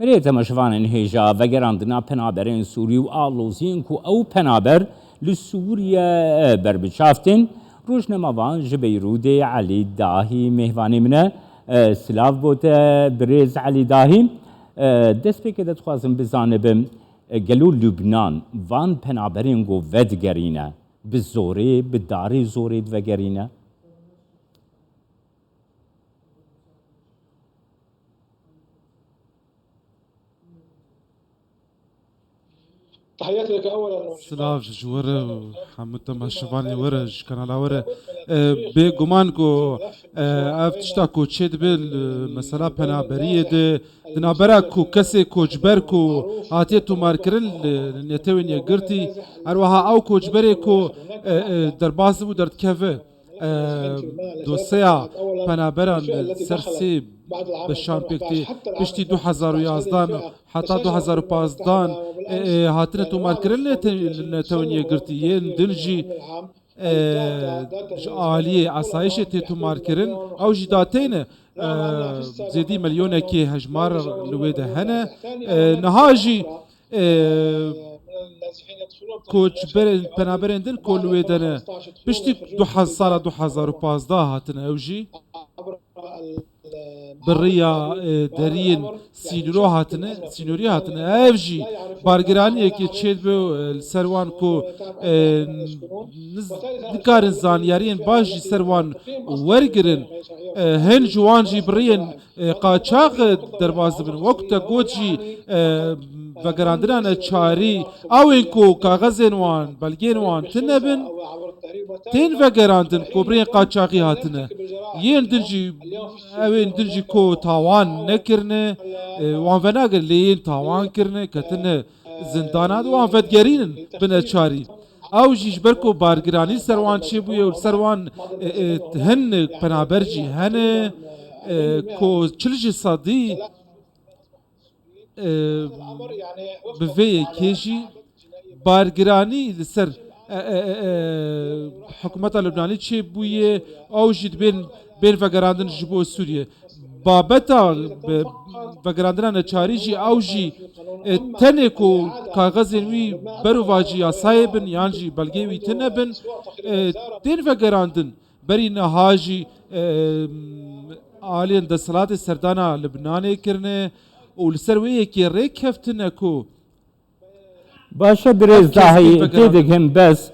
بريتا مشفان هيجا وگراندنا پنابرين سوري و آلوزين كو او پنابر لسوريا بربشافتن روشنموان جبيرودي علي داهي مهواني منه سلاف بوتا بريز علي داهي دست بكده تخوازم بزانبم گلو لبنان وان پنابرين گو ودگرينه بزوري بداري زوري دوگرينه تحياتي لك اولا سلاف جوره حمد مشواني ورج كان على وره بگمان کو افتشتا کو چید بل مثلا پنابریه ده دنابرا کو کسی کوچبر کو هاتی تو مارکرل نتوین یگرتی اروها او کوچبری کو در باز بود در کفه دوسیا پنابران سرسی بشان بکتی پشتی 2011 حتی 2015 هاتنه تو مارکرل نتوین یگرتی ین دنجی عالی آسایش تو مارکرن او جداتینه زیدی ملیونه کی هجمار لویده هنه نهاجی کوچ برن پنابرندن کولویدنه پشتی 2015 هاتنه اوجی بریا درین سینورو هاتنه سینوری هاتنه اوجی بارگرانی که چید به سروان کو نکارن زانیارین باجی سروان ورگرن هن جوانجی برین قاچاق درواز بن وقت گوچی وگراندران چاری او اینکو کاغذین وان بلگین وان تنبن تین وگراندن کو برین قاچاقی هاتنه ین درجی اوین درجی کو تاوان نکرنه وان وناگر لین تاوان کرنه کتنه زندانات وان ودگرین بن چاری او جيش بركو بارگرانی سروان چه بويه و سروان هن پنابرجي هن كو چلج صدي بفي كيجي بارگرانی لسر حكومت اللبناني چه بويه او جيد بين وگراندن جبو سوريا بابتا وگراندن چاری جي او جي تنه کو کاغذین وی برو واجی صاحبن یانجی بلگی وی تنبن دین وگراندن بری نهاجی آلین دستلات سردانا لبنانی کرنه و لسروی کی ریک هفتنه کو باشا بريز داهي تيدك هم بس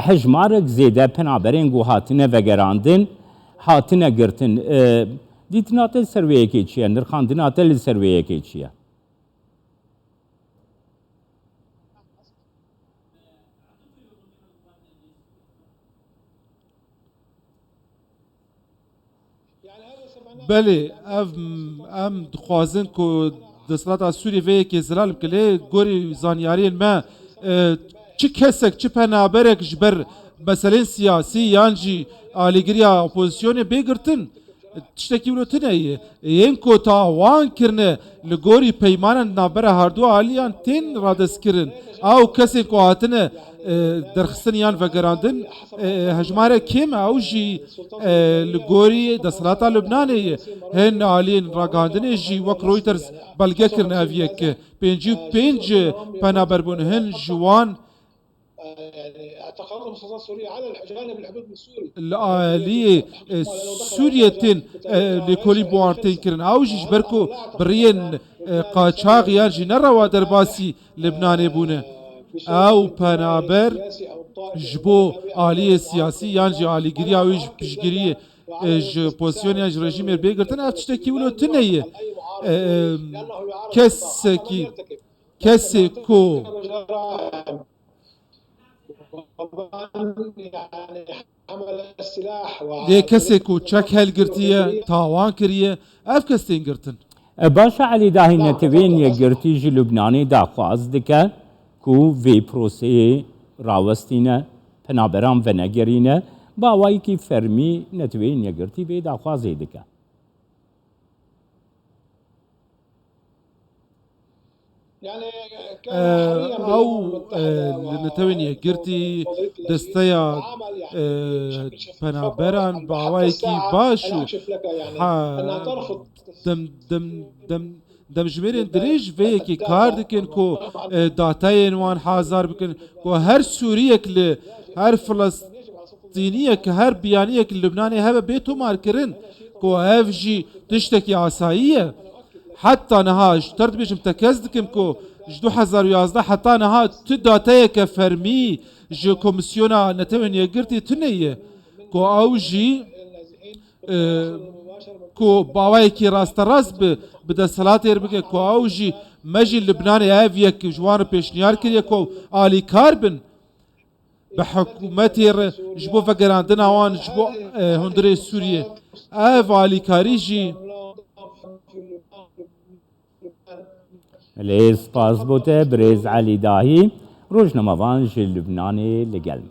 حجمارك زيده پنابرين گو هاتنه وگراندن هاتنه گرتن دیتناتل سرویه که چیه نرخاندناتل سرویه که چیه بله ام دخوازن کو دستلات سوری وی که زلال کلی گوری زانیارین ما چی کسک چی پنابرک جبر مثلا سیاسی یانجی آلیگریا اپوزیسیون بگرتن تشتكي ولو تناي ينكو تاوان كرنا لغوري بيمانا نابرا هاردو عاليان تين رادس كرن او كسي كو هاتنا درخستنيان فقراندن هجمارة كيما او جي لغوري دسلاتا لبناني هن عاليين راقاندن جي وك رويترز بلغا كرنا افيك بينج بنابربون هن جوان اعتقادهم استاذ سوريا على جانب الحدود السوري الآلية سوريتين لكولي بوارتين كرن اوجيش بركو برين قاچاق يانجي نروا درباسي لبنان بونه او پنابر جبو آلية سياسي يانجي آلي گريا ويج بشگري ج بوزيشن يانج رژيم بيگرتن افتشتكي ولو تنيه كسي كو يعني حمل السلاح ليه كسي كو تشك هالقرتيه تاوان كريه اف كستين قرتن باشا علي داهي نتوين يقرتي جي لبناني دا خواز دكا كو في بروسي راوستينا پنابرام و نگرينه باواي كي فرمي نتوين يقرتي في دا خوازي دكا يعني او لنتوين قرتي دستيا پنابران باواي كي باشو انها ترفض دم دمجمرين دريج فيكي كاردكن كو داتاين وان حازار بكن كو هر سوريك ل هر فلسطينية كهر بيانية اللبناني هذا بيتو ماركرين كو هافجي تشتكي عصاية حتى نهاج ترد بيش متكزدكم كو جدو حزار ويازده حتى نهاج تداتايا كفرمي جو كومسيونا نتمن يقرتي تنية كو اوجي كو باوايكي راست راس بدا صلاة يربك كو اوجي مجي اللبناني هافيك جوان بيشنيار كريا كو آلي كاربن بحكومتي جبو فقراندنا وان جبو هندري سوريا اف آلي كاريجي الاسپاس بوته برز علی داهی روزنامه‌وان لبنانی لگل